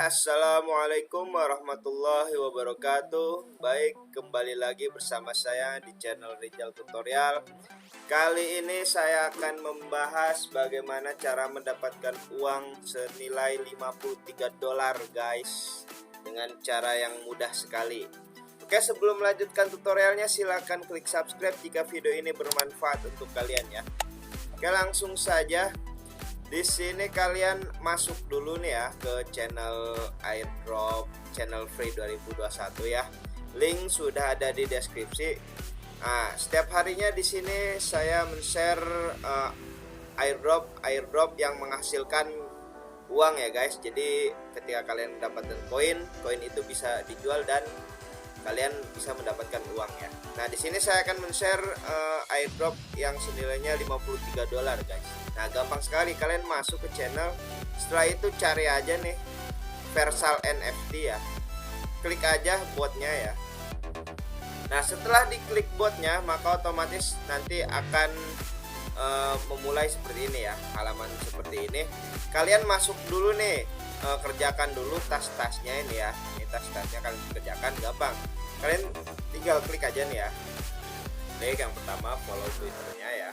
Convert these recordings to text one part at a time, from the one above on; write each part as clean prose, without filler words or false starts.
Assalamualaikum warahmatullahi wabarakatuh. Baik, kembali lagi bersama saya di channel Rizal Tutorial. Kali ini saya akan membahas bagaimana cara mendapatkan uang senilai 53 dolar guys, dengan cara yang mudah sekali. Oke, sebelum melanjutkan tutorialnya silahkan klik subscribe jika video ini bermanfaat untuk kalian ya. Oke, langsung saja. Di sini kalian masuk dulu nih ya ke channel airdrop channel free 2021 ya. Link sudah ada di deskripsi. Nah, setiap harinya di sini saya men-share airdrop yang menghasilkan uang ya guys. Jadi ketika kalian mendapatkan koin itu bisa dijual dan kalian bisa mendapatkan uang ya. Nah, di sini saya akan men-share airdrop yang senilainya 53 dolar guys. Nah, gampang sekali, kalian masuk ke channel. Setelah itu cari aja nih Versal NFT ya. Klik aja botnya ya. Nah, setelah diklik botnya, maka otomatis nanti akan memulai seperti ini ya. Halaman seperti ini. Kalian masuk dulu nih, kerjakan dulu tas-tasnya ini ya. Ini tas-tasnya kalian kerjakan, gampang. Kalian tinggal klik aja nih ya. Klik yang pertama, follow Twitternya ya.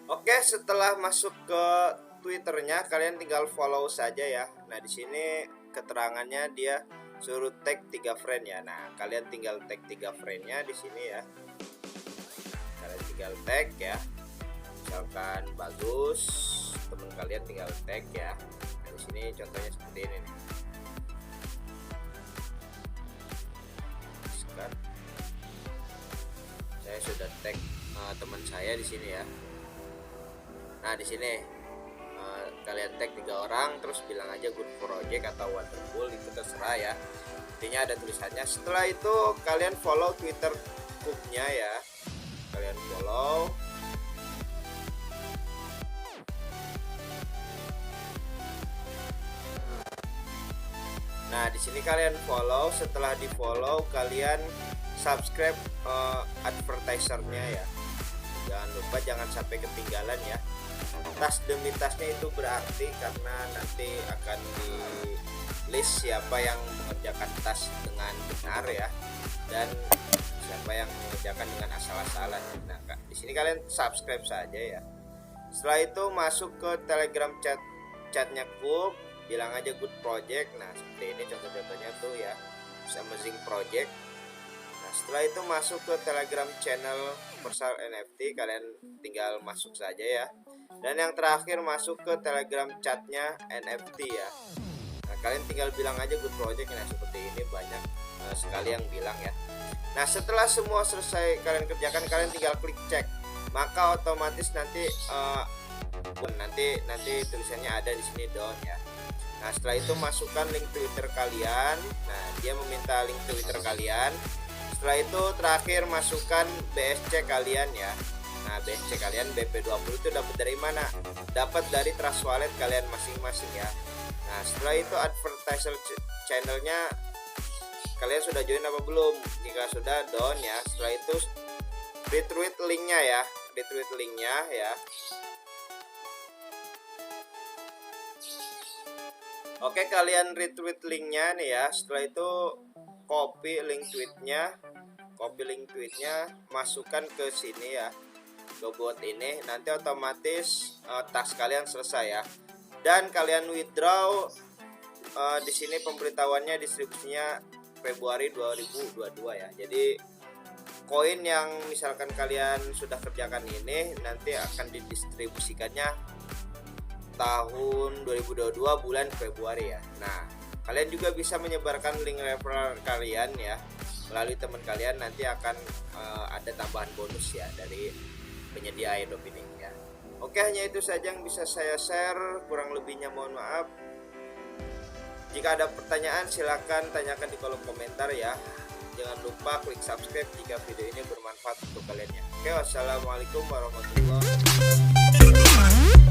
Oke, setelah masuk ke Twitternya, kalian tinggal follow saja ya. Nah, di sini keterangannya dia suruh tag 3 friend ya. Nah, kalian tinggal tag 3 friendnya di sini ya. Kalian tinggal tag ya. Misalkan bagus, teman kalian tinggal tag ya. Nah, di sini contohnya seperti ini nih. Sekarang saya sudah tag teman saya di sini ya. Nah, di sini kalian tag 3 orang, terus bilang aja good project atau wonderful, itu terserah ya. Intinya ada tulisannya. Setelah itu kalian follow Twitter Coop-nya ya. Kalian follow. Nah, di sini kalian follow. Setelah di follow, kalian subscribe advertisernya ya. Jangan lupa, jangan sampai ketinggalan ya. Tas demi tasnya itu berarti karena nanti akan di list siapa yang mengerjakan tas dengan benar ya, dan siapa yang mengerjakan dengan asal-asalan. Nah, di sini kalian subscribe saja ya. Setelah itu masuk ke Telegram chatnya Coop, bilang aja good project. Nah, seperti ini contoh-contohnya tuh ya, amazing project. Nah, setelah itu masuk ke Telegram channel Versal NFT, kalian tinggal masuk saja ya. Dan yang terakhir masuk ke Telegram chatnya NFT ya. Nah, kalian tinggal bilang aja good project. Nah, seperti ini banyak sekali yang bilang ya. Nah, setelah semua selesai kalian kerjakan, kalian tinggal klik cek. Maka otomatis nanti tulisannya ada di sini down ya. Nah, setelah itu masukkan link Twitter kalian. Nah, dia meminta link Twitter kalian. Setelah itu terakhir masukkan BSC kalian ya. Nah, BSC kalian BP20 itu dapat dari mana? Dapat dari Trust Wallet kalian masing-masing ya. Nah, setelah itu advertiser channelnya kalian sudah join apa belum? Jika sudah, down ya. Setelah itu retweet linknya ya. Retweet linknya ya. Oke, kalian retweet linknya nih ya. Setelah itu copy link tweetnya, masukkan ke sini ya, ke bot ini. Nanti otomatis tas kalian selesai ya, dan kalian withdraw. Di sini pemberitahuannya distribusinya Februari 2022 ya. Jadi koin yang misalkan kalian sudah kerjakan ini nanti akan didistribusikannya tahun 2022 bulan Februari ya. Nah, kalian juga bisa menyebarkan link referral kalian ya melalui teman kalian, nanti akan ada tambahan bonus ya dari penyedia airdrop ini ya. Oke, hanya itu saja yang bisa saya share, kurang lebihnya mohon maaf. Jika ada pertanyaan silahkan tanyakan di kolom komentar ya. Jangan lupa klik subscribe jika video ini bermanfaat untuk kalian ya. Oke, wassalamualaikum warahmatullahi wabarakatuh.